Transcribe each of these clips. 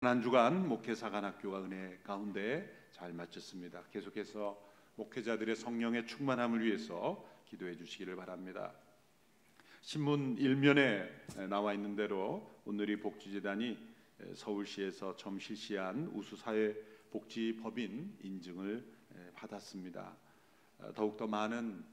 한 주간 목회사관학교가 은혜 가운데 잘 마쳤습니다. 계속해서 목회자들의 성령의 충만함을 위해서 기도해 주시기를 바랍니다. 신문 1면에 나와 있는 대로 오늘이 복지재단이 서울시에서 처음 실시한 우수사회복지법인 인증을 받았습니다. 더욱더 많은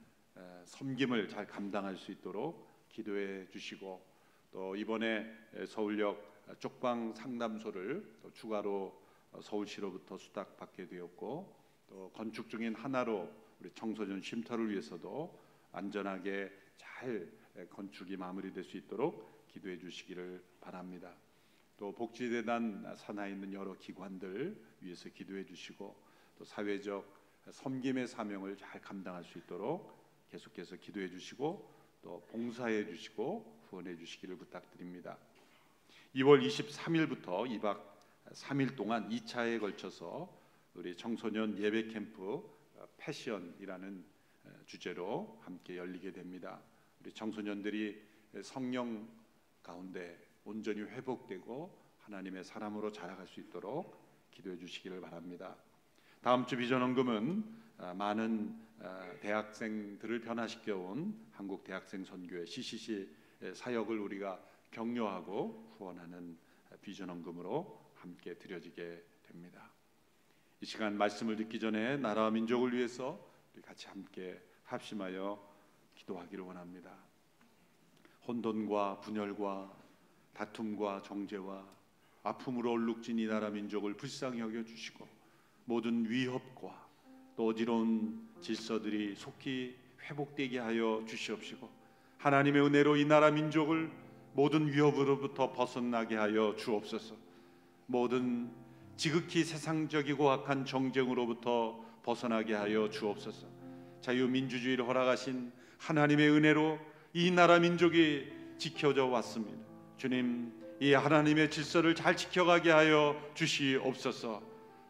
섬김을 잘 감당할 수 있도록 기도해 주시고, 또 이번에 서울역 쪽방 상담소를 또 추가로 서울시로부터 수탁받게 되었고, 또 건축 중인 하나로 우리 청소년 쉼터를 위해서도 안전하게 잘 건축이 마무리될 수 있도록 기도해 주시기를 바랍니다. 또 복지재단 산하에 있는 여러 기관들 위해서 기도해 주시고, 또 사회적 섬김의 사명을 잘 감당할 수 있도록 계속해서 기도해 주시고, 또 봉사해 주시고 후원해 주시기를 부탁드립니다. 2월 23일부터 2박 3일 동안 2차에 걸쳐서 우리 청소년 예배 캠프 패션이라는 주제로 함께 열리게 됩니다. 우리 청소년들이 성령 가운데 온전히 회복되고 하나님의 사람으로 자라갈 수 있도록 기도해 주시기를 바랍니다. 다음 주 비전 헌금은 많은 대학생들을 변화시켜 온 한국 대학생 선교회 CCC 사역을 우리가 격려하고 후원하는 비전 헌금으로 함께 드려지게 됩니다. 이 시간 말씀을 듣기 전에 나라와 민족을 위해서 우리 같이 함께 합심하여 기도하기를 원합니다. 혼돈과 분열과 다툼과 정죄와 아픔으로 얼룩진 이 나라 민족을 불쌍히 여겨주시고, 모든 위협과 또 어지러운 질서들이 속히 회복되게 하여 주시옵시고, 하나님의 은혜로 이 나라 민족을 모든 위협으로부터 벗어나게 하여 주옵소서. 모든 지극히 세상적이고 악한 정쟁으로부터 벗어나게 하여 주옵소서. 자유민주주의를 허락하신 하나님의 은혜로 이 나라 민족이 지켜져 왔습니다. 주님, 이 하나님의 질서를 잘 지켜가게 하여 주시옵소서.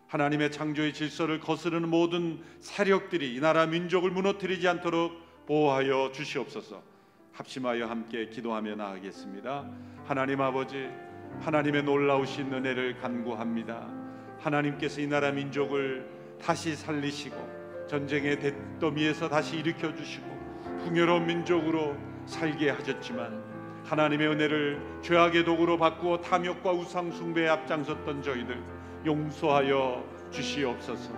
하나님의 창조의 질서를 거스르는 모든 세력들이 이 나라 민족을 무너뜨리지 않도록 보호하여 주시옵소서. 합심하여 함께 기도하며 나아가겠습니다. 하나님 아버지, 하나님의 놀라우신 은혜를 간구합니다. 하나님께서 이 나라 민족을 다시 살리시고 전쟁의 잿더미에서 다시 일으켜 주시고 풍요로운 민족으로 살게 하셨지만, 하나님의 은혜를 죄악의 도구로 바꾸어 탐욕과 우상 숭배에 앞장섰던 저희들 용서하여 주시옵소서.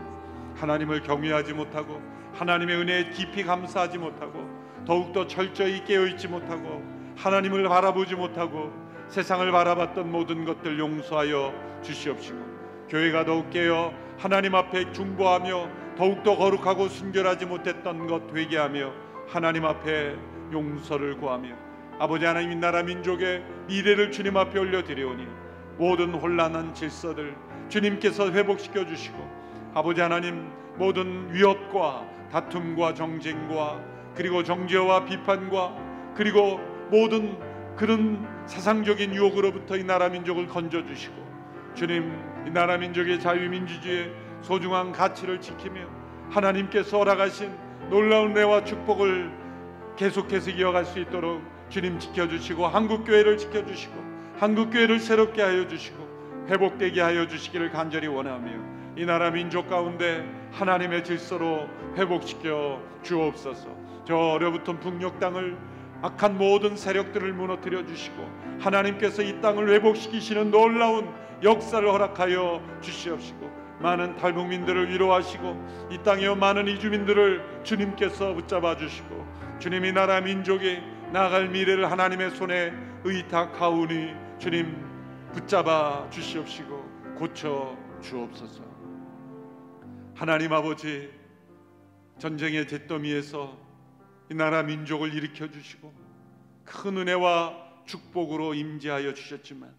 하나님을 경외하지 못하고 하나님의 은혜에 깊이 감사하지 못하고 더욱더 철저히 깨어있지 못하고 하나님을 바라보지 못하고 세상을 바라봤던 모든 것들 용서하여 주시옵시고, 교회가 더욱 깨어 하나님 앞에 중보하며 더욱더 거룩하고 순결하지 못했던 것 회개하며 하나님 앞에 용서를 구하며, 아버지 하나님, 이 나라 민족의 미래를 주님 앞에 올려드리오니 모든 혼란한 질서들 주님께서 회복시켜 주시고, 아버지 하나님, 모든 위협과 다툼과 정쟁과 그리고 정죄와 비판과 그리고 모든 그런 세상적인 유혹으로부터 이 나라 민족을 건져주시고, 주님, 이 나라 민족의 자유민주주의의 소중한 가치를 지키며 하나님께서 허락하신 놀라운 은혜와 축복을 계속해서 이어갈 수 있도록 주님 지켜주시고, 한국교회를 지켜주시고 한국교회를 새롭게 하여 주시고 회복되게 하여 주시기를 간절히 원하며, 이 나라 민족 가운데 하나님의 질서로 회복시켜 주옵소서. 저 얼어붙은 북녘 땅을 악한 모든 세력들을 무너뜨려 주시고 하나님께서 이 땅을 회복시키시는 놀라운 역사를 허락하여 주시옵시고, 많은 탈북민들을 위로하시고 이 땅의 많은 이주민들을 주님께서 붙잡아 주시고, 주님, 이 나라 민족이 나아갈 미래를 하나님의 손에 의탁하오니 주님 붙잡아 주시옵시고 고쳐 주옵소서. 하나님 아버지, 전쟁의 잿더미에서 이 나라 민족을 일으켜 주시고 큰 은혜와 축복으로 임재하여 주셨지만,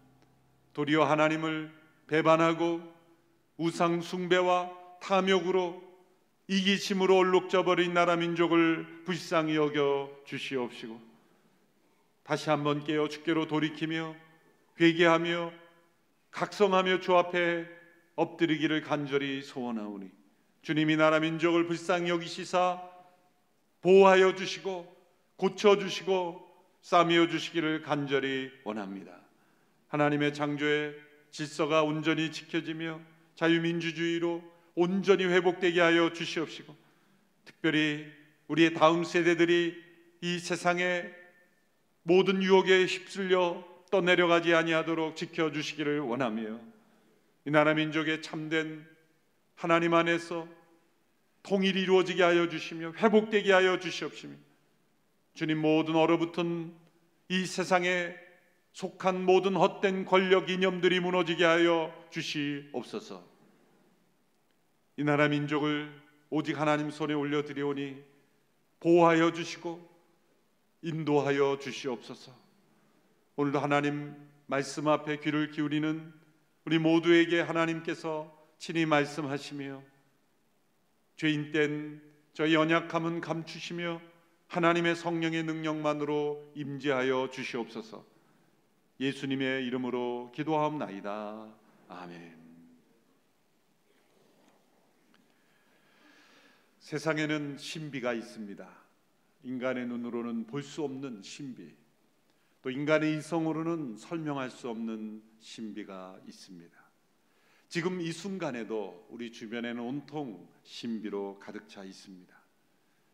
도리어 하나님을 배반하고 우상 숭배와 탐욕으로 이기심으로 얼룩져버린 나라 민족을 불쌍히 여겨 주시옵시고, 다시 한번 깨어 주께로 돌이키며 회개하며 각성하며 주 앞에 엎드리기를 간절히 소원하오니, 주님이 나라 민족을 불쌍히 여기시사 보호하여 주시고 고쳐주시고 싸매어 주시기를 간절히 원합니다. 하나님의 창조에 질서가 온전히 지켜지며 자유민주주의로 온전히 회복되게 하여 주시옵시고, 특별히 우리의 다음 세대들이 이 세상의 모든 유혹에 휩쓸려 떠내려가지 아니하도록 지켜주시기를 원하며, 이 나라 민족의 참된 하나님 안에서 통일이 이루어지게 하여 주시며 회복되게 하여 주시옵시며, 주님, 모든 얼어붙은 이 세상에 속한 모든 헛된 권력 이념들이 무너지게 하여 주시옵소서. 이 나라 민족을 오직 하나님 손에 올려드리오니 보호하여 주시고 인도하여 주시옵소서. 오늘도 하나님 말씀 앞에 귀를 기울이는 우리 모두에게 하나님께서 친히 말씀하시며, 죄인된 저희 연약함은 감추시며 하나님의 성령의 능력만으로 임재하여 주시옵소서. 예수님의 이름으로 기도하옵나이다. 아멘. 세상에는 신비가 있습니다. 인간의 눈으로는 볼 수 없는 신비, 또 인간의 이성으로는 설명할 수 없는 신비가 있습니다. 지금 이 순간에도 우리 주변에는 온통 신비로 가득 차 있습니다.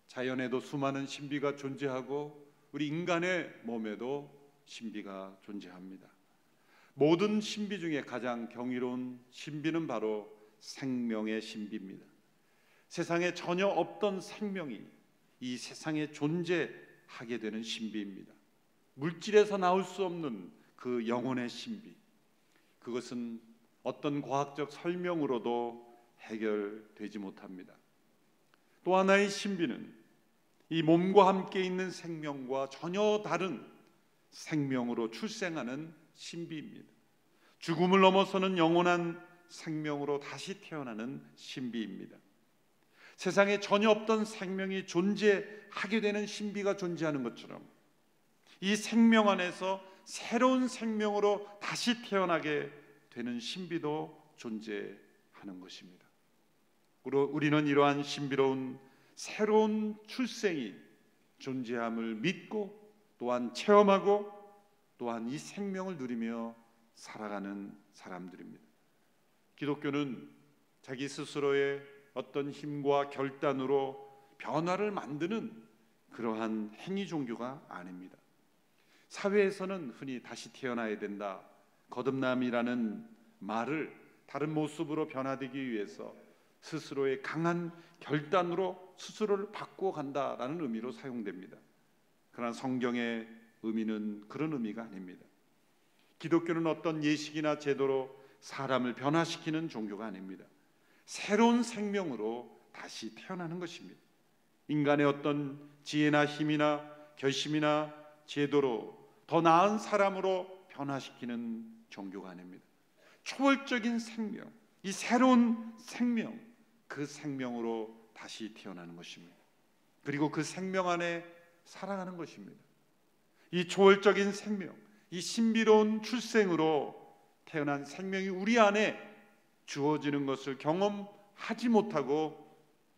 자연에도 수많은 신비가 존재하고 우리 인간의 몸에도 신비가 존재합니다. 모든 신비 중에 가장 경이로운 신비는 바로 생명의 신비입니다. 세상에 전혀 없던 생명이 이 세상에 존재하게 되는 신비입니다. 물질에서 나올 수 없는 그 영혼의 신비, 그것은 어떤 과학적 설명으로도 해결되지 못합니다. 또 하나의 신비는 이 몸과 함께 있는 생명과 전혀 다른 생명으로 출생하는 신비입니다. 죽음을 넘어서는 영원한 생명으로 다시 태어나는 신비입니다. 세상에 전혀 없던 생명이 존재하게 되는 신비가 존재하는 것처럼, 이 생명 안에서 새로운 생명으로 다시 태어나게 되는 신비도 존재하는 것입니다. 우리는 이러한 신비로운 새로운 출생이 존재함을 믿고 또한 체험하고 또한 이 생명을 누리며 살아가는 사람들입니다. 기독교는 자기 스스로의 어떤 힘과 결단으로 변화를 만드는 그러한 행위 종교가 아닙니다. 사회에서는 흔히 다시 태어나야 된다, 거듭남이라는 말을 다른 모습으로 변화되기 위해서 스스로의 강한 결단으로 스스로를 바꾸어 간다라는 의미로 사용됩니다. 그러나 성경의 의미는 그런 의미가 아닙니다. 기독교는 어떤 예식이나 제도로 사람을 변화시키는 종교가 아닙니다. 새로운 생명으로 다시 태어나는 것입니다. 인간의 어떤 지혜나 힘이나 결심이나 제도로 더 나은 사람으로 변화시키는 종교가 아닙니다. 초월적인 생명, 이 새로운 생명, 그 생명으로 다시 태어나는 것입니다. 그리고 그 생명 안에 살아가는 것입니다. 이 초월적인 생명, 이 신비로운 출생으로 태어난 생명이 우리 안에 주어지는 것을 경험하지 못하고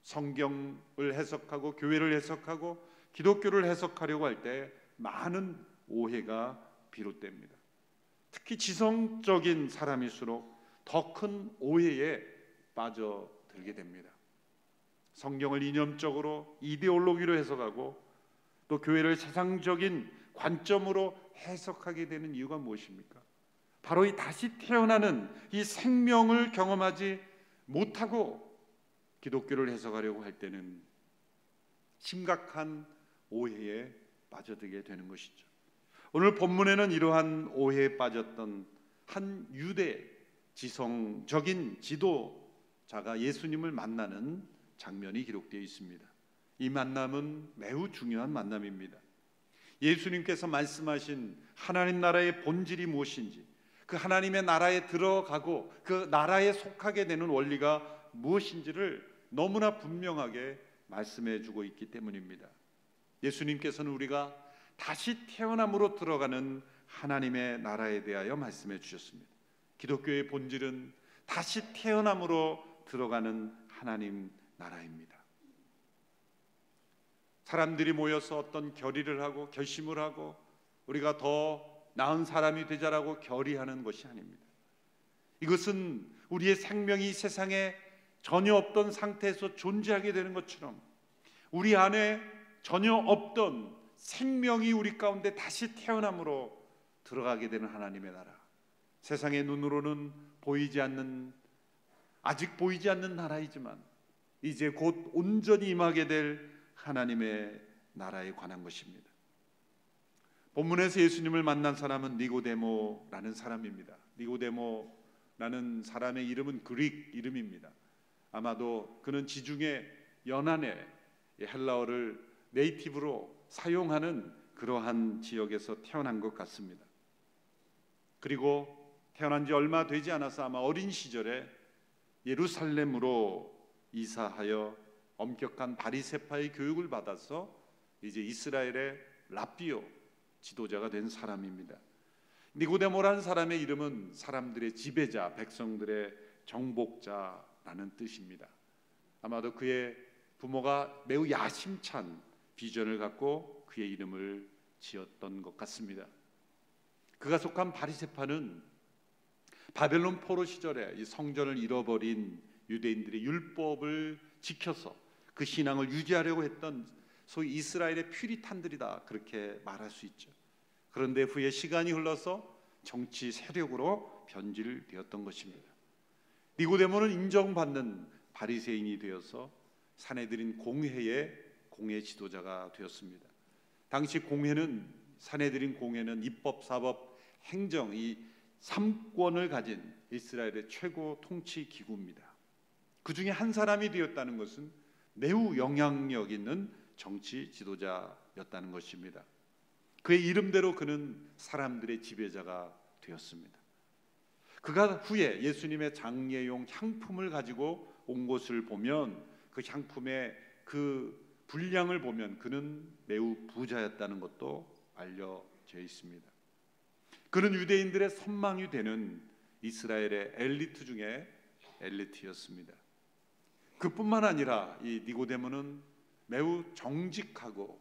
성경을 해석하고 교회를 해석하고 기독교를 해석하려고 할 때 많은 오해가 비롯됩니다. 특히 지성적인 사람일수록 더 큰 오해에 빠져들게 됩니다. 성경을 이념적으로 이데올로기로 해석하고 또 교회를 세상적인 관점으로 해석하게 되는 이유가 무엇입니까? 바로 이 다시 태어나는 이 생명을 경험하지 못하고 기독교를 해석하려고 할 때는 심각한 오해에 빠져들게 되는 것이죠. 오늘 본문에는 이러한 오해에 빠졌던 한 유대 지성적인 지도자가 예수님을 만나는 장면이 기록되어 있습니다. 이 만남은 매우 중요한 만남입니다. 예수님께서 말씀하신 하나님 나라의 본질이 무엇인지, 그 하나님의 나라에 들어가고 그 나라에 속하게 되는 원리가 무엇인지를 너무나 분명하게 말씀해 주고 있기 때문입니다. 예수님께서는 우리가 다시 태어남으로 들어가는 하나님의 나라에 대하여 말씀해 주셨습니다. 기독교의 본질은 다시 태어남으로 들어가는 하나님 나라입니다. 사람들이 모여서 어떤 결의를 하고 결심을 하고 우리가 더 나은 사람이 되자라고 결의하는 것이 아닙니다. 이것은 우리의 생명이 세상에 전혀 없던 상태에서 존재하게 되는 것처럼 우리 안에 전혀 없던 생명이 우리 가운데 다시 태어남으로 들어가게 되는 하나님의 나라, 세상의 눈으로는 아직 보이지 않는 나라이지만 이제 곧 온전히 임하게 될 하나님의 나라에 관한 것입니다. 본문에서 예수님을 만난 사람은 니고데모라는 사람입니다. 니고데모라는 사람의 이름은 그릭 이름입니다. 아마도 그는 지중해 연안의 헬라어를 네이티브로 사용하는 그러한 지역에서 태어난 것 같습니다. 그리고 태어난 지 얼마 되지 않아서 아마 어린 시절에 예루살렘으로 이사하여 엄격한 바리새파의 교육을 받아서 이제 이스라엘의 랍비오 지도자가 된 사람입니다. 니고데모라는 사람의 이름은 사람들의 지배자, 백성들의 정복자라는 뜻입니다. 아마도 그의 부모가 매우 야심찬 비전을 갖고 그의 이름을 지었던 것 같습니다. 그가 속한 바리새파는 바벨론 포로 시절에 이 성전을 잃어버린 유대인들의 율법을 지켜서 그 신앙을 유지하려고 했던 소위 이스라엘의 퓨리탄들이다, 그렇게 말할 수 있죠. 그런데 후에 시간이 흘러서 정치 세력으로 변질되었던 것입니다. 니고데모는 인정받는 바리새인이 되어서 산헤드린 공회 지도자가 되었습니다. 당시 산헤드린 공회는 입법, 사법, 행정 이 3권을 가진 이스라엘의 최고 통치 기구입니다. 그 중에 한 사람이 되었다는 것은 매우 영향력 있는 정치 지도자였다는 것입니다. 그의 이름대로 그는 사람들의 지배자가 되었습니다. 그가 후에 예수님의 장례용 향품을 가지고 온 것을 보면 그 향품의 그 분량을 보면 그는 매우 부자였다는 것도 알려져 있습니다. 그는 유대인들의 선망이 되는 이스라엘의 엘리트 중에 엘리트였습니다. 그뿐만 아니라 이 니고데모는 매우 정직하고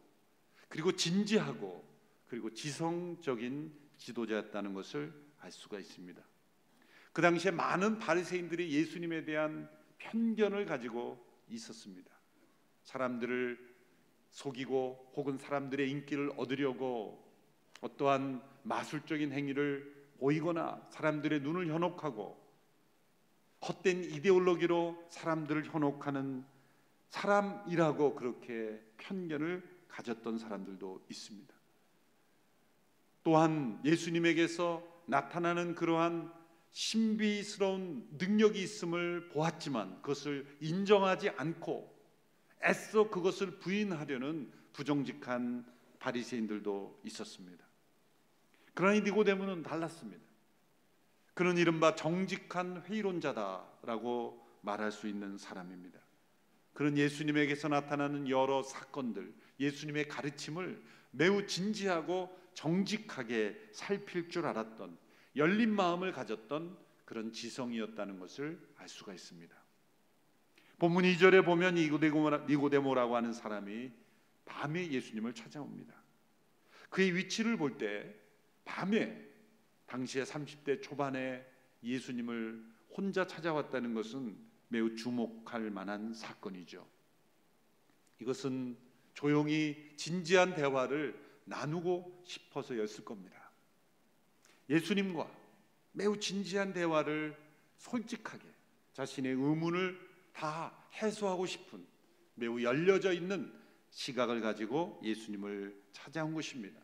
그리고 진지하고 그리고 지성적인 지도자였다는 것을 알 수가 있습니다. 그 당시에 많은 바리새인들이 예수님에 대한 편견을 가지고 있었습니다. 사람들을 속이고 혹은 사람들의 인기를 얻으려고 어떠한 마술적인 행위를 보이거나 사람들의 눈을 현혹하고 헛된 이데올로기로 사람들을 현혹하는 사람이라고 그렇게 편견을 가졌던 사람들도 있습니다. 또한 예수님에게서 나타나는 그러한 신비스러운 능력이 있음을 보았지만 그것을 인정하지 않고 애써 그것을 부인하려는 부정직한 바리새인들도 있었습니다. 그러나 이 니고데모는 달랐습니다. 그는 이른바 정직한 회의론자다라고 말할 수 있는 사람입니다. 그는 예수님에게서 나타나는 여러 사건들, 예수님의 가르침을 매우 진지하고 정직하게 살필 줄 알았던, 열린 마음을 가졌던 그런 지성이었다는 것을 알 수가 있습니다. 본문 2절에 보면 니고데모라고 하는 사람이 밤에 예수님을 찾아옵니다. 그의 위치를 볼 때 밤에 당시에 30대 초반에 예수님을 혼자 찾아왔다는 것은 매우 주목할 만한 사건이죠. 이것은 조용히 진지한 대화를 나누고 싶어서였을 겁니다. 예수님과 매우 진지한 대화를 솔직하게 자신의 의문을 다 해소하고 싶은 매우 열려져 있는 시각을 가지고 예수님을 찾아온 것입니다.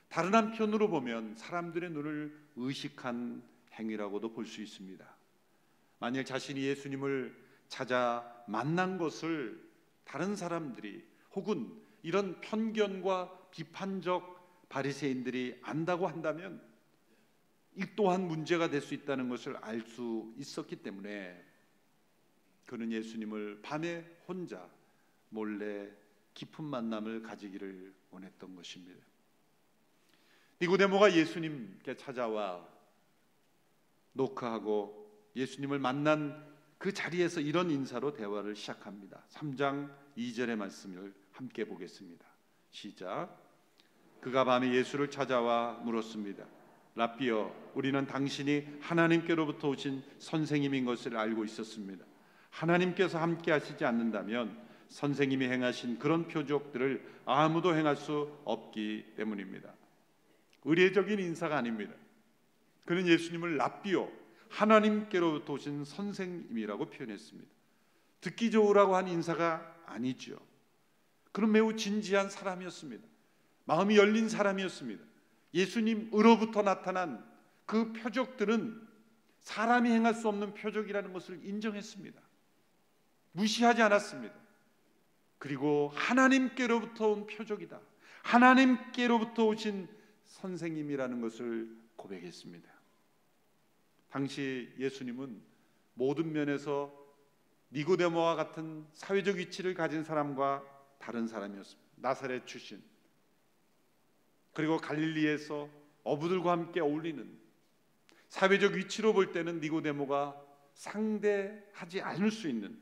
다른 한편으로 보면 사람들의 눈을 의식한 행위라고도 볼 수 있습니다. 만일 자신이 예수님을 찾아 만난 것을 다른 사람들이 혹은 이런 편견과 비판적 바리새인들이 안다고 한다면 이 또한 문제가 될 수 있다는 것을 알 수 있었기 때문에 그는 예수님을 밤에 혼자 몰래 깊은 만남을 가지기를 원했던 것입니다. 니고데모가 예수님께 찾아와 노크하고 예수님을 만난 그 자리에서 이런 인사로 대화를 시작합니다. 3장 2절의 말씀을 함께 보겠습니다. 시작. 그가 밤에 예수를 찾아와 물었습니다. 랍비여, 우리는 당신이 하나님께로부터 오신 선생님인 것을 알고 있었습니다. 하나님께서 함께 하시지 않는다면 선생님이 행하신 그런 표적들을 아무도 행할 수 없기 때문입니다. 의례적인 인사가 아닙니다. 그는 예수님을 랍비요, 하나님께로부터 오신 선생님이라고 표현했습니다. 듣기 좋으라고 한 인사가 아니죠. 그는 매우 진지한 사람이었습니다. 마음이 열린 사람이었습니다. 예수님으로부터 나타난 그 표적들은 사람이 행할 수 없는 표적이라는 것을 인정했습니다. 무시하지 않았습니다. 그리고 하나님께로부터 온 표적이다, 하나님께로부터 오신 선생님이라는 것을 고백했습니다. 당시 예수님은 모든 면에서 니고데모와 같은 사회적 위치를 가진 사람과 다른 사람이었습니다. 나사렛 출신, 그리고 갈릴리에서 어부들과 함께 어울리는, 사회적 위치로 볼 때는 니고데모가 상대하지 않을 수 있는,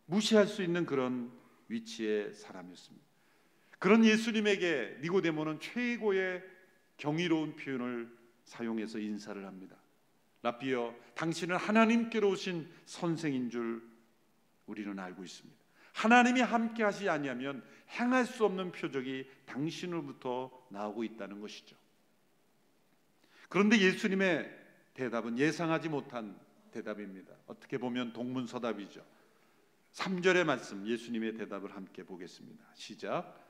무시할 수 있는 그런 위치의 사람이었습니다. 그런 예수님에게 니고데모는 최고의 경이로운 표현을 사용해서 인사를 합니다. 랍비여, 당신은 하나님께로 오신 선생인 줄 우리는 알고 있습니다. 하나님이 함께 하시지 아니하면 행할 수 없는 표적이 당신으로부터 나오고 있다는 것이죠. 그런데 예수님의 대답은 예상하지 못한 대답입니다. 어떻게 보면 동문서답이죠. 3절의 말씀, 예수님의 대답을 함께 보겠습니다. 시작.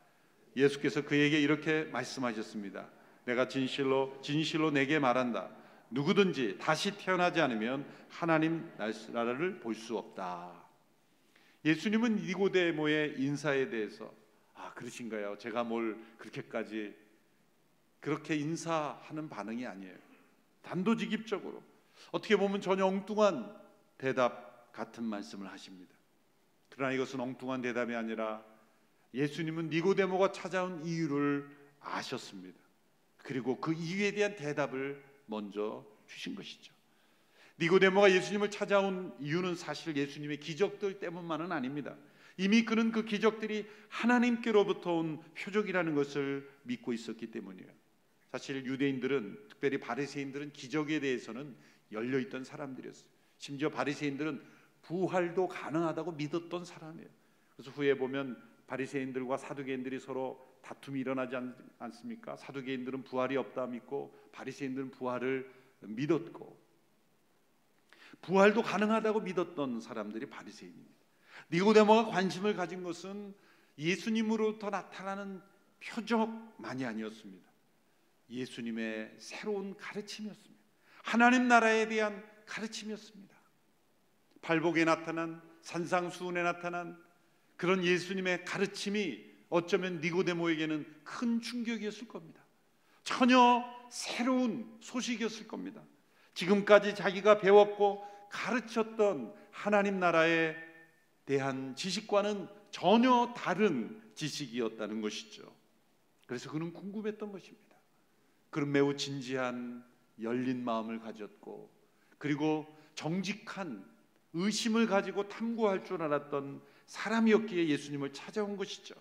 예수께서 그에게 이렇게 말씀하셨습니다. 내가 진실로 내게 말한다. 누구든지 다시 태어나지 않으면 하나님 나라를 볼 수 없다. 예수님은 니고데모의 인사에 대해서 그러신가요? 제가 뭘 그렇게까지 그렇게 인사하는 반응이 아니에요. 단도직입적으로, 어떻게 보면 전혀 엉뚱한 대답 같은 말씀을 하십니다. 그러나 이것은 엉뚱한 대답이 아니라 예수님은 니고데모가 찾아온 이유를 아셨습니다. 그리고 그 이유에 대한 대답을 먼저 주신 것이죠. 니고데모가 예수님을 찾아온 이유는 사실 예수님의 기적들 때문만은 아닙니다. 이미 그는 그 기적들이 하나님께로부터 온 표적이라는 것을 믿고 있었기 때문이에요. 사실 유대인들은, 특별히 바리새인들은 기적에 대해서는 열려있던 사람들이었어요. 심지어 바리새인들은 부활도 가능하다고 믿었던 사람이에요. 그래서 후에 보면 바리새인들과 사두개인들이 서로 다툼이 일어나지 않습니까? 사두개인들은 부활이 없다 믿고 바리새인들은 부활을 믿었고, 부활도 가능하다고 믿었던 사람들이 바리새인입니다. 니고데모가 관심을 가진 것은 예수님으로부터 나타나는 표적만이 아니었습니다. 예수님의 새로운 가르침이었습니다. 하나님 나라에 대한 가르침이었습니다. 발복에 나타난, 산상수훈에 나타난 그런 예수님의 가르침이 어쩌면 니고데모에게는 큰 충격이었을 겁니다. 전혀 새로운 소식이었을 겁니다. 지금까지 자기가 배웠고 가르쳤던 하나님 나라에 대한 지식과는 전혀 다른 지식이었다는 것이죠. 그래서 그는 궁금했던 것입니다. 그는 매우 진지한 열린 마음을 가졌고, 그리고 정직한 의심을 가지고 탐구할 줄 알았던 사람이었기에 예수님을 찾아온 것이죠.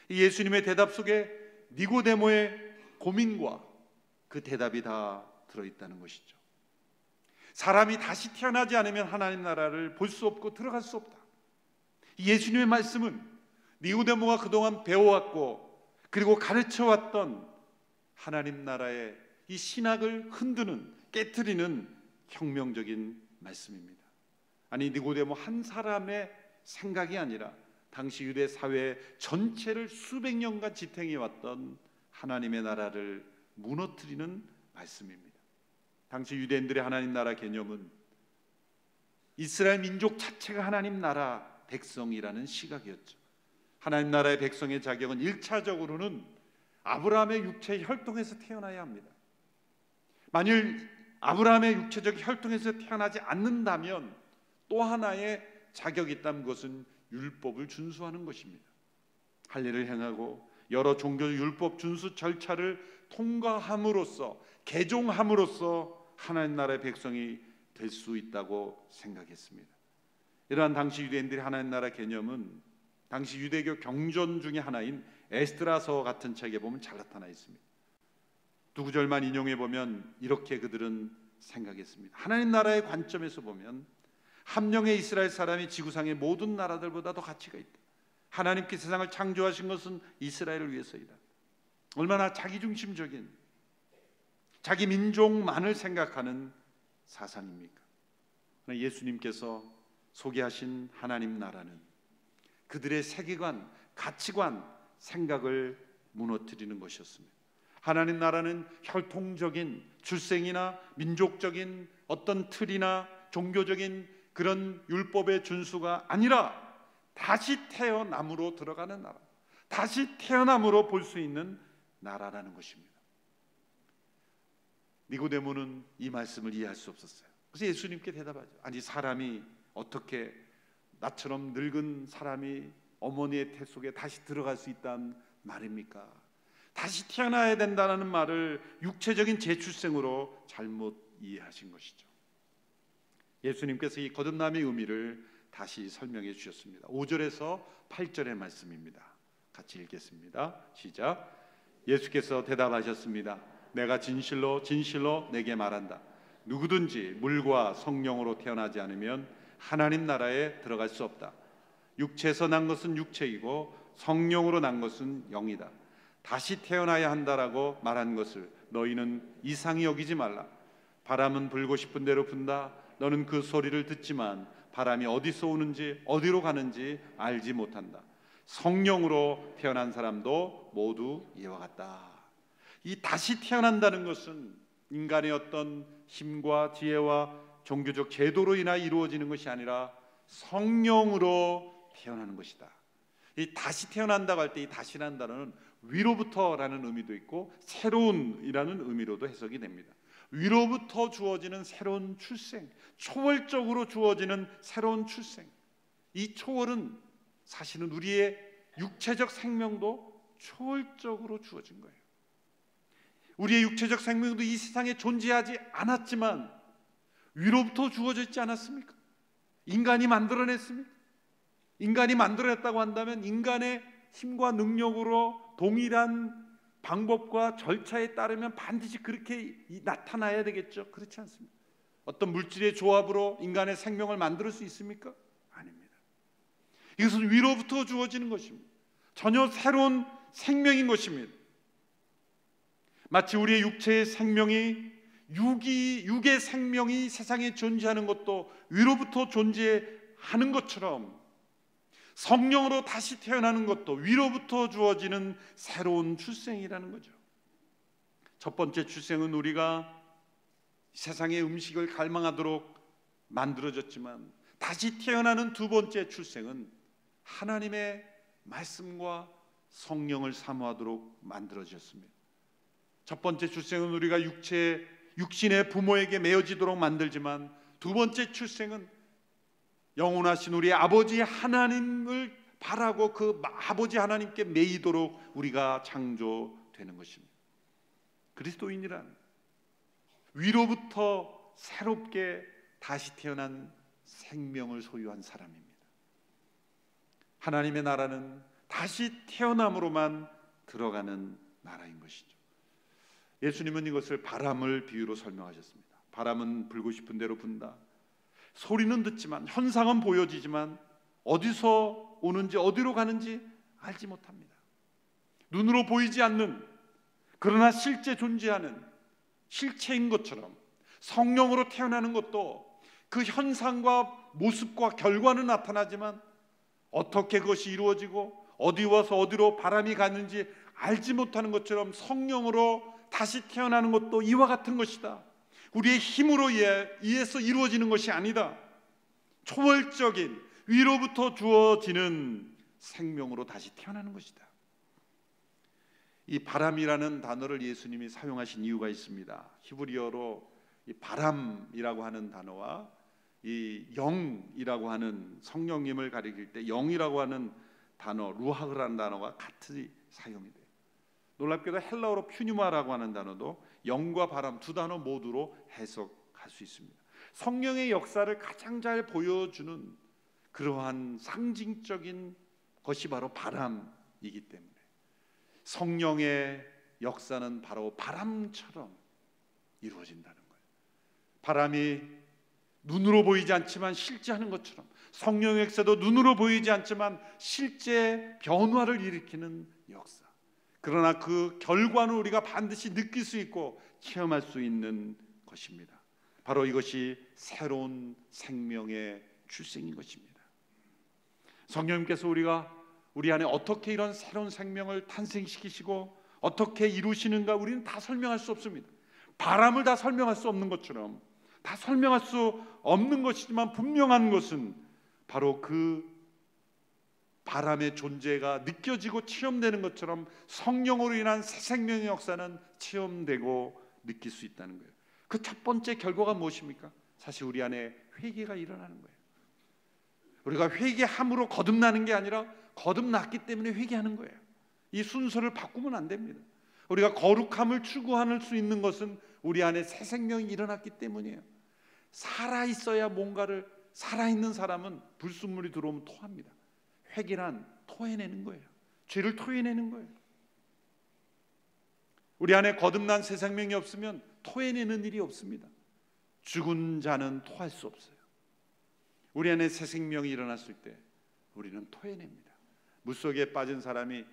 예수님의 대답 속에 니고데모의 고민과 그 대답이 다 들어있다는 것이죠. 사람이 다시 태어나지 않으면 하나님 나라를 볼 수 없고 들어갈 수 없다. 예수님의 말씀은 니고데모가 그동안 배워왔고 그리고 가르쳐왔던 하나님 나라의 이 신학을 흔드는, 깨트리는 혁명적인 말씀입니다. 아니, 니고데모 한 사람의 생각이 아니라 당시 유대 사회 전체를 수백 년간 지탱해왔던 하나님의 나라를 무너뜨리는 말씀입니다. 당시 유대인들의 하나님 나라 개념은 이스라엘 민족 자체가 하나님 나라 백성이라는 시각이었죠. 하나님 나라의 백성의 자격은 1차적으로는 아브라함의 육체 혈통에서 태어나야 합니다. 만일 아브라함의 육체적 혈통에서 태어나지 않는다면 또 하나의 자격이 있다면 그것은 율법을 준수하는 것입니다. 할 일을 행하고 여러 종교 율법 준수 절차를 통과함으로써, 개종함으로써 하나님 나라의 백성이 될 수 있다고 생각했습니다. 이러한 당시 유대인들의 하나님 나라 개념은 당시 유대교 경전 중에 하나인 에스드라서 같은 책에 보면 잘 나타나 있습니다. 두 구절만 인용해 보면 이렇게 그들은 생각했습니다. 하나님 나라의 관점에서 보면 한 명의 이스라엘 사람이 지구상의 모든 나라들보다 더 가치가 있다. 하나님께 세상을 창조하신 것은 이스라엘을 위해서이다. 얼마나 자기중심적인, 자기 민족만을 생각하는 사상입니까? 예수님께서 소개하신 하나님 나라는 그들의 세계관, 가치관, 생각을 무너뜨리는 것이었습니다. 하나님 나라는 혈통적인 출생이나 민족적인 어떤 틀이나 종교적인 그런 율법의 준수가 아니라 다시 태어남으로 들어가는 나라, 다시 태어남으로 볼 수 있는 나라라는 것입니다. 니고데모는 이 말씀을 이해할 수 없었어요. 그래서 예수님께 대답하죠. 아니, 사람이 어떻게, 나처럼 늙은 사람이 어머니의 태 속에 다시 들어갈 수 있단 말입니까? 다시 태어나야 된다는 말을 육체적인 재출생으로 잘못 이해하신 것이죠. 예수님께서 이 거듭남의 의미를 다시 설명해 주셨습니다. 5절에서 8절의 말씀입니다. 같이 읽겠습니다. 시작. 예수께서 대답하셨습니다. 내가 진실로 진실로 내게 말한다. 누구든지 물과 성령으로 태어나지 않으면 하나님 나라에 들어갈 수 없다. 육체에서 난 것은 육체이고 성령으로 난 것은 영이다. 다시 태어나야 한다라고 말한 것을 너희는 이상히 여기지 말라. 바람은 불고 싶은 대로 분다. 너는 그 소리를 듣지만 바람이 어디서 오는지 어디로 가는지 알지 못한다. 성령으로 태어난 사람도 모두 이와 같다. 이 다시 태어난다는 것은 인간의 어떤 힘과 지혜와 종교적 제도로 인하 이루어지는 것이 아니라 성령으로 태어나는 것이다. 이 다시 태어난다고 할 때 이 다시라는 단어는 위로부터라는 의미도 있고 새로운이라는 의미로도 해석이 됩니다. 위로부터 주어지는 새로운 출생, 초월적으로 주어지는 새로운 출생. 이 초월은 사실은 우리의 육체적 생명도 초월적으로 주어진 거예요. 우리의 육체적 생명도 이 세상에 존재하지 않았지만 위로부터 주어져 있지 않았습니까? 인간이 만들어냈습니까? 인간이 만들어냈다고 한다면 인간의 힘과 능력으로 동일한 방법과 절차에 따르면 반드시 그렇게 나타나야 되겠죠. 그렇지 않습니다. 어떤 물질의 조합으로 인간의 생명을 만들 수 있습니까? 아닙니다. 이것은 위로부터 주어지는 것입니다. 전혀 새로운 생명인 것입니다. 마치 우리의 육체의 생명이 육의 생명이 세상에 존재하는 것도 위로부터 존재하는 것처럼 성령으로 다시 태어나는 것도 위로부터 주어지는 새로운 출생이라는 거죠. 첫 번째 출생은 우리가 세상의 음식을 갈망하도록 만들어졌지만 다시 태어나는 두 번째 출생은 하나님의 말씀과 성령을 사모하도록 만들어졌습니다. 첫 번째 출생은 우리가 육신의 부모에게 매어지도록 만들지만 두 번째 출생은 영원하신 우리 아버지 하나님을 바라고 그 아버지 하나님께 매이도록 우리가 창조되는 것입니다. 그리스도인이란 위로부터 새롭게 다시 태어난 생명을 소유한 사람입니다. 하나님의 나라는 다시 태어남으로만 들어가는 나라인 것이죠. 예수님은 이것을 바람을 비유로 설명하셨습니다. 바람은 불고 싶은 대로 분다. 소리는 듣지만 현상은 보여지지만 어디서 오는지 어디로 가는지 알지 못합니다. 눈으로 보이지 않는 그러나 실제 존재하는 실체인 것처럼 성령으로 태어나는 것도 그 현상과 모습과 결과는 나타나지만 어떻게 그것이 이루어지고 어디 와서 어디로 바람이 가는지 알지 못하는 것처럼 성령으로 다시 태어나는 것도 이와 같은 것이다. 우리의 힘으로 의해서 이루어지는 것이 아니다. 초월적인 위로부터 주어지는 생명으로 다시 태어나는 것이다. 이 바람이라는 단어를 예수님이 사용하신 이유가 있습니다. 히브리어로 이 바람이라고 하는 단어와 이 영이라고 하는 성령님을 가리킬 때 영이라고 하는 단어 루하흐라는 단어가 같이 사용이 돼요. 놀랍게도 헬라어로 퓨뉴마라고 하는 단어도 영과 바람 두 단어 모두로 해석할 수 있습니다. 성령의 역사를 가장 잘 보여주는 그러한 상징적인 것이 바로 바람이기 때문에 성령의 역사는 바로 바람처럼 이루어진다는 거예요. 바람이 눈으로 보이지 않지만 실제 하는 것처럼, 성령의 역사도 눈으로 보이지 않지만 실제 변화를 일으키는 역사. 그러나 그 결과는 우리가 반드시 느낄 수 있고 체험할 수 있는 것입니다. 바로 이것이 새로운 생명의 출생인 것입니다. 성령님께서 우리 안에 어떻게 이런 새로운 생명을 탄생시키시고 어떻게 이루시는가 우리는 다 설명할 수 없습니다. 바람을 다 설명할 수 없는 것처럼, 다 설명할 수 없는 것이지만 분명한 것은 바로 그 바람의 존재가 느껴지고 체험되는 것처럼 성령으로 인한 새 생명의 역사는 체험되고 느낄 수 있다는 거예요. 그 첫 번째 결과가 무엇입니까? 사실 우리 안에 회개가 일어나는 거예요. 우리가 회개함으로 거듭나는 게 아니라 거듭났기 때문에 회개하는 거예요. 이 순서를 바꾸면 안 됩니다. 우리가 거룩함을 추구할 수 있는 것은 우리 안에 새 생명이 일어났기 때문이에요. 살아있어야 뭔가를, 살아있는 사람은 불순물이 들어오면 토합니다. 회개란 토해내는 거예요. 죄를 토해내는 거예요. 우리 안에 거듭난 새 생명이 없으면 토해내는 일이 없습니다. 죽은 자는 토할 수 없어요. 우리 안에 새 생명이 일어났을 때 우리는 토해냅니다. 물속에 빠진 사람이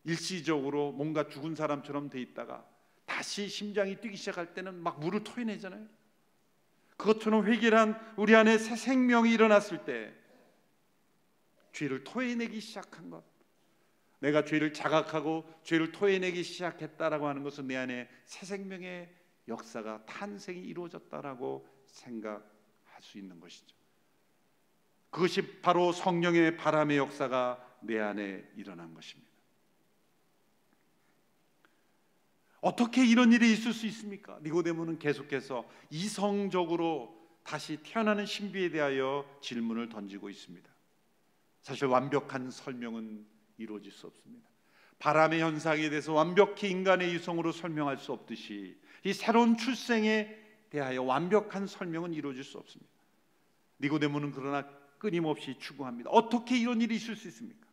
일시적으로 뭔가 죽은 사람처럼 돼 있다가 다시 심장이 뛰기 시작할 때는 막 물을 토해내잖아요. 그것처럼 회개란 우리 안에 새 생명이 일어났을 때 죄를 토해내기 시작한 것, 내가 죄를 자각하고 죄를 토해내기 시작했다라고 하는 것은 내 안에 새 생명의 역사가 탄생이 이루어졌다라고 생각할 수 있는 것이죠. 그것이 바로 성령의 바람의 역사가 내 안에 일어난 것입니다. 어떻게 이런 일이 있을 수 있습니까? 니고데모는 계속해서 이성적으로 다시 태어나는 신비에 대하여 질문을 던지고 있습니다. 사실 완벽한 설명은 이루어질 수 없습니다. 바람의 현상에 대해서 완벽히 인간의 이성으로 설명할 수 없듯이 이 새로운 출생에 대하여 완벽한 설명은 이루어질 수 없습니다. 니고데모는 그러나 끊임없이 추구합니다. 어떻게 이런 일이 있을 수 있습니까?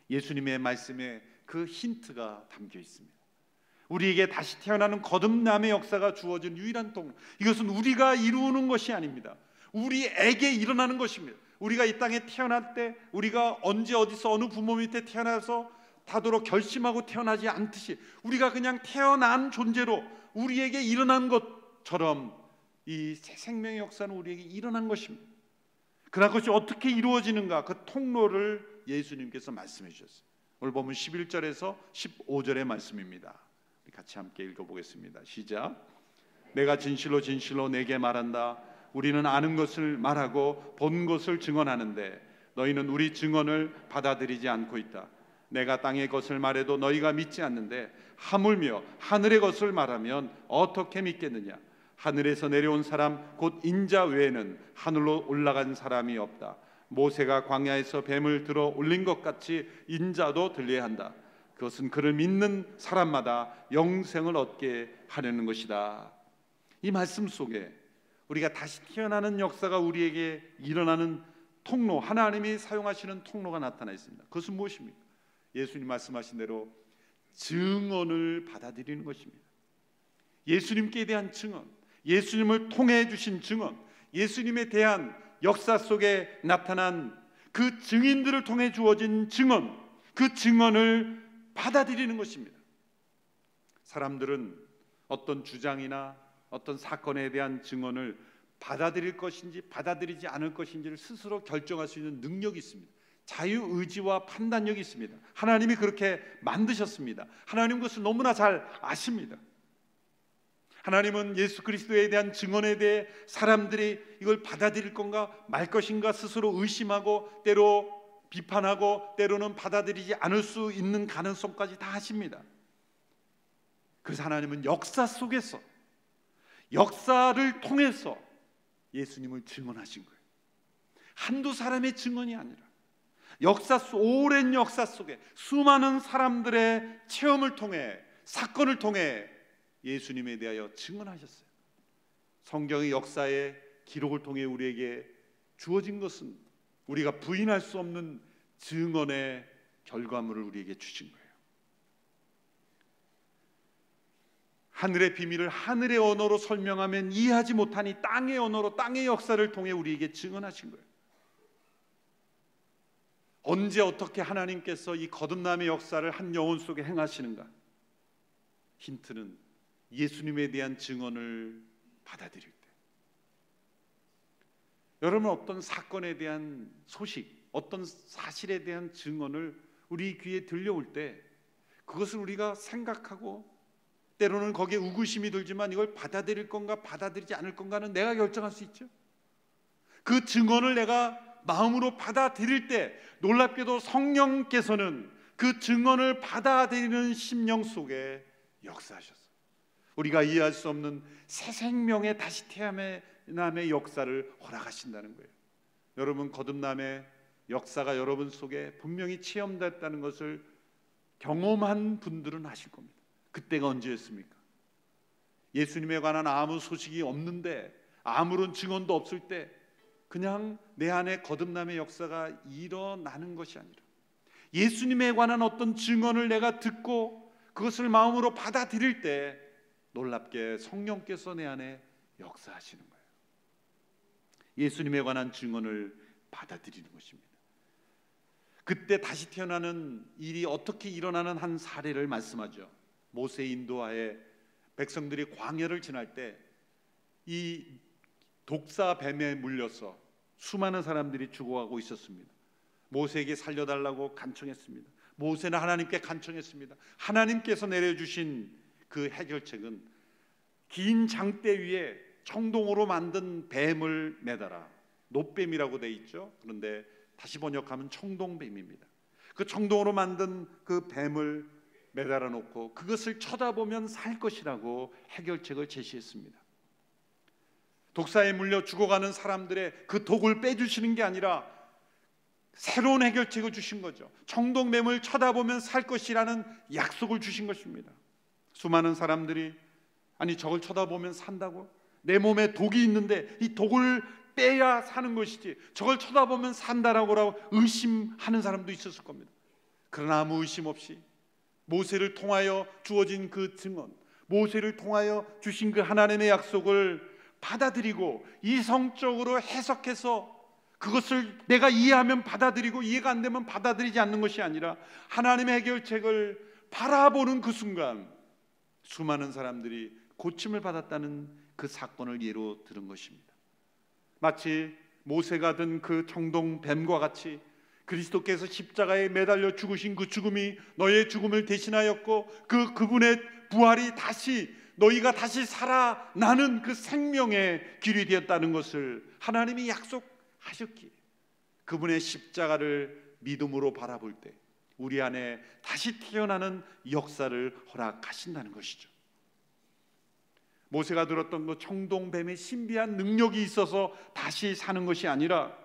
예수님의 말씀에 그 힌트가 담겨 있습니다. 우리에게 다시 태어나는 거듭남의 역사가 주어진 유일한 통로, 이것은 우리가 이루는 것이 아닙니다. 우리에게 일어나는 것입니다. 우리가 이 땅에 태어날 때 우리가 언제 어디서 어느 부모 밑에 태어나서 다도록 결심하고 태어나지 않듯이 우리가 그냥 태어난 존재로 우리에게 일어난 것처럼 이 새 생명의 역사는 우리에게 일어난 것입니다. 그러나 그것이 어떻게 이루어지는가, 그 통로를 예수님께서 말씀해 주셨어요. 오늘 보면 11절에서 15절의 말씀입니다. 같이 함께 읽어보겠습니다. 시작. 내가 진실로 진실로 내게 말한다. 우리는 아는 것을 말하고 본 것을 증언하는데 너희는 우리 증언을 받아들이지 않고 있다. 내가 땅의 것을 말해도 너희가 믿지 않는데 하물며 하늘의 것을 말하면 어떻게 믿겠느냐. 하늘에서 내려온 사람 곧 인자 외에는 하늘로 올라간 사람이 없다. 모세가 광야에서 뱀을 들어 올린 것 같이 인자도 들려야 한다. 그것은 그를 믿는 사람마다 영생을 얻게 하려는 것이다. 이 말씀 속에 우리가 다시 태어나는 역사가 우리에게 일어나는 통로, 하나님이 사용하시는 통로가 나타나 있습니다. 그것은 무엇입니까? 예수님 말씀하신 대로 증언을 받아들이는 것입니다. 예수님께 대한 증언, 예수님을 통해 주신 증언, 예수님에 대한 역사 속에 나타난 그 증인들을 통해 주어진 증언, 그 증언을 받아들이는 것입니다. 사람들은 어떤 주장이나 어떤 사건에 대한 증언을 받아들일 것인지 받아들이지 않을 것인지를 스스로 결정할 수 있는 능력이 있습니다. 자유의지와 판단력이 있습니다. 하나님이 그렇게 만드셨습니다. 하나님 그것을 너무나 잘 아십니다. 하나님은 예수 그리스도에 대한 증언에 대해 사람들이 이걸 받아들일 건가 말 것인가 스스로 의심하고 때로 비판하고 때로는 받아들이지 않을 수 있는 가능성까지 다 하십니다. 그래서 하나님은 역사 속에서, 역사를 통해서 예수님을 증언하신 거예요. 한두 사람의 증언이 아니라 오랜 역사 속에 수많은 사람들의 체험을 통해, 사건을 통해 예수님에 대하여 증언하셨어요. 성경의 역사의 기록을 통해 우리에게 주어진 것은 우리가 부인할 수 없는 증언의 결과물을 우리에게 주신 거예요. 하늘의 비밀을 하늘의 언어로 설명하면 이해하지 못하니 땅의 언어로 땅의 역사를 통해 우리에게 증언하신 거예요. 언제 어떻게 하나님께서 이 거듭남의 역사를 한 영혼 속에 행하시는가? 힌트는 예수님에 대한 증언을 받아들일 때. 여러분, 어떤 사건에 대한 소식, 어떤 사실에 대한 증언을 우리 귀에 들려올 때 그것을 우리가 생각하고 때로는 거기에 우구심이 들지만 이걸 받아들일 건가 받아들이지 않을 건가는 내가 결정할 수 있죠. 그 증언을 내가 마음으로 받아들일 때 놀랍게도 성령께서는 그 증언을 받아들이는 심령 속에 역사하셨어요. 우리가 이해할 수 없는 새 생명의 다시 태어남의 역사를 허락하신다는 거예요. 여러분, 거듭남의 역사가 여러분 속에 분명히 체험됐다는 것을 경험한 분들은 아실 겁니다. 그때가 언제였습니까? 예수님에 관한 아무 소식이 없는데, 아무런 증언도 없을 때 그냥 내 안에 거듭남의 역사가 일어나는 것이 아니라 예수님에 관한 어떤 증언을 내가 듣고 그것을 마음으로 받아들일 때 놀랍게 성령께서 내 안에 역사하시는 거예요. 예수님에 관한 증언을 받아들이는 것입니다. 그때 다시 태어나는 일이 어떻게 일어나는 한 사례를 말씀하죠. 모세 인도하에 백성들이 광야를 지날 때 이 독사 뱀에 물려서 수많은 사람들이 죽어가고 있었습니다. 모세에게 살려달라고 간청했습니다. 모세는 하나님께 간청했습니다. 하나님께서 내려주신 그 해결책은 긴 장대 위에 청동으로 만든 뱀을 매달아, 놋뱀이라고 돼 있죠. 그런데 다시 번역하면 청동뱀입니다. 그 청동으로 만든 그 뱀을 매달아 놓고 그것을 쳐다보면 살 것이라고 해결책을 제시했습니다. 독사에 물려 죽어가는 사람들의 그 독을 빼주시는 게 아니라 새로운 해결책을 주신 거죠. 청동뱀을 쳐다보면 살 것이라는 약속을 주신 것입니다. 수많은 사람들이 아니 저걸 쳐다보면 산다고? 내 몸에 독이 있는데 이 독을 빼야 사는 것이지 저걸 쳐다보면 산다라고 의심하는 사람도 있었을 겁니다. 그러나 아무 의심 없이 모세를 통하여 주어진 그 증언, 모세를 통하여 주신 그 하나님의 약속을 받아들이고 이성적으로 해석해서 그것을 내가 이해하면 받아들이고 이해가 안 되면 받아들이지 않는 것이 아니라 하나님의 해결책을 바라보는 그 순간 수많은 사람들이 고침을 받았다는 그 사건을 예로 들은 것입니다. 마치 모세가 든 그 청동뱀과 같이 그리스도께서 십자가에 매달려 죽으신 그 죽음이 너의 죽음을 대신하였고 그분의 부활이 다시 너희가 다시 살아나는 그 생명의 길이 되었다는 것을 하나님이 약속하셨기에 그분의 십자가를 믿음으로 바라볼 때 우리 안에 다시 태어나는 역사를 허락하신다는 것이죠. 모세가 들었던 그 청동뱀의 신비한 능력이 있어서 다시 사는 것이 아니라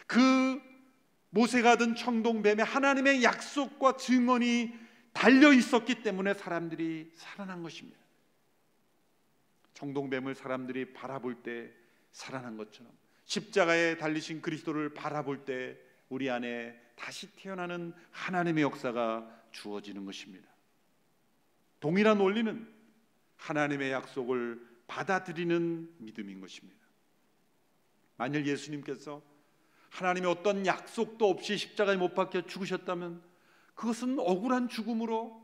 그 모세가 든 청동뱀에 하나님의 약속과 증언이 달려 있었기 때문에 사람들이 살아난 것입니다. 청동뱀을 사람들이 바라볼 때 살아난 것처럼 십자가에 달리신 그리스도를 바라볼 때 우리 안에 다시 태어나는 하나님의 역사가 주어지는 것입니다. 동일한 원리는 하나님의 약속을 받아들이는 믿음인 것입니다. 만일 예수님께서 하나님의 어떤 약속도 없이 십자가에 못 박혀 죽으셨다면 그것은 억울한 죽음으로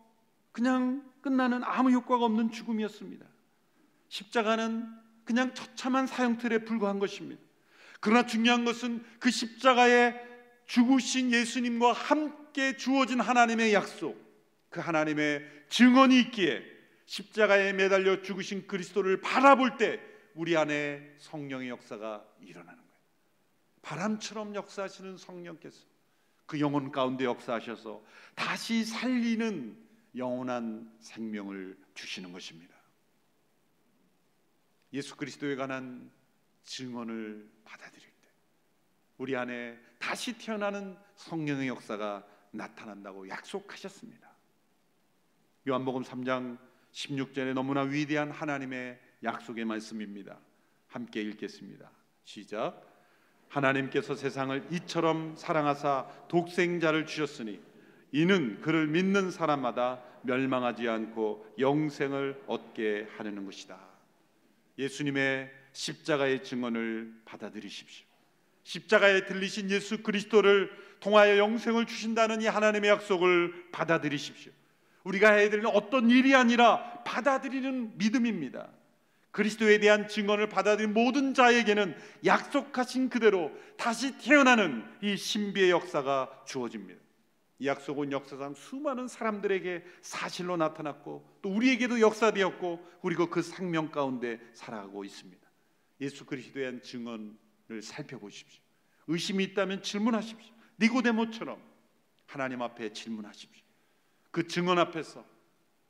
그냥 끝나는 아무 효과가 없는 죽음이었습니다. 십자가는 그냥 처참한 사형틀에 불과한 것입니다. 그러나 중요한 것은 그 십자가에 죽으신 예수님과 함께 주어진 하나님의 약속, 그 하나님의 증언이 있기에 십자가에 매달려 죽으신 그리스도를 바라볼 때 우리 안에 성령의 역사가 일어나는 거예요. 바람처럼 역사하시는 성령께서 그 영혼 가운데 역사하셔서 다시 살리는 영원한 생명을 주시는 것입니다. 예수 그리스도에 관한 증언을 받아들일 때 우리 안에 다시 태어나는 성령의 역사가 나타난다고 약속하셨습니다. 요한복음 3장 16절에 너무나 위대한 하나님의 약속의 말씀입니다. 함께 읽겠습니다. 시작. 하나님께서 세상을 이처럼 사랑하사 독생자를 주셨으니 이는 그를 믿는 사람마다 멸망하지 않고 영생을 얻게 하려는 것이다. 예수님의 십자가의 증언을 받아들이십시오. 십자가에 들리신 예수 그리스도를 통하여 영생을 주신다는 이 하나님의 약속을 받아들이십시오. 우리가 해야 되는 어떤 일이 아니라 받아들이는 믿음입니다. 그리스도에 대한 증언을 받아들인 모든 자에게는 약속하신 그대로 다시 태어나는 이 신비의 역사가 주어집니다. 이 약속은 역사상 수많은 사람들에게 사실로 나타났고 또 우리에게도 역사되었고 우리가 그 생명 가운데 살아가고 있습니다. 예수 그리스도에 대한 증언을 살펴보십시오. 의심이 있다면 질문하십시오. 니고데모처럼 하나님 앞에 질문하십시오. 그 증언 앞에서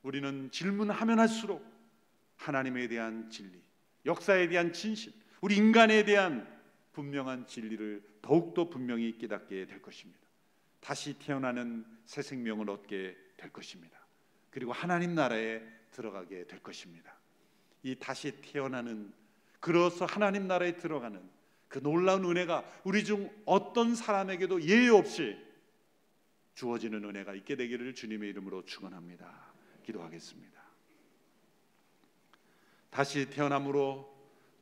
우리는 질문하면 할수록 하나님에 대한 진리, 역사에 대한 진실, 우리 인간에 대한 분명한 진리를 더욱더 분명히 깨닫게 될 것입니다. 다시 태어나는 새 생명을 얻게 될 것입니다. 그리고 하나님 나라에 들어가게 될 것입니다. 이 다시 태어나는, 그래서 하나님 나라에 들어가는 그 놀라운 은혜가 우리 중 어떤 사람에게도 예외 없이 주어지는 은혜가 있게 되기를 주님의 이름으로 축원합니다. 기도하겠습니다. 다시 태어남으로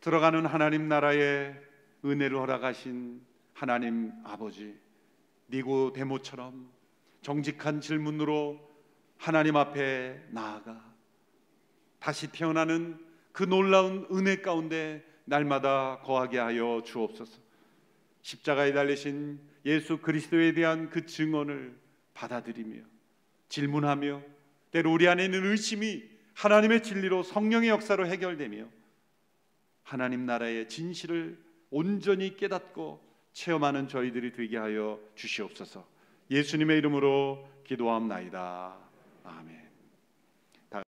들어가는 하나님 나라에 은혜를 허락하신 하나님 아버지, 니고데모처럼 정직한 질문으로 하나님 앞에 나아가 다시 태어나는 그 놀라운 은혜 가운데 날마다 거하게 하여 주옵소서. 십자가에 달리신 예수 그리스도에 대한 그 증언을 받아들이며 질문하며 때로 우리 안에 있는 의심이 하나님의 진리로 성령의 역사로 해결되며 하나님 나라의 진실을 온전히 깨닫고 체험하는 저희들이 되게 하여 주시옵소서. 예수님의 이름으로 기도합나이다. 아멘.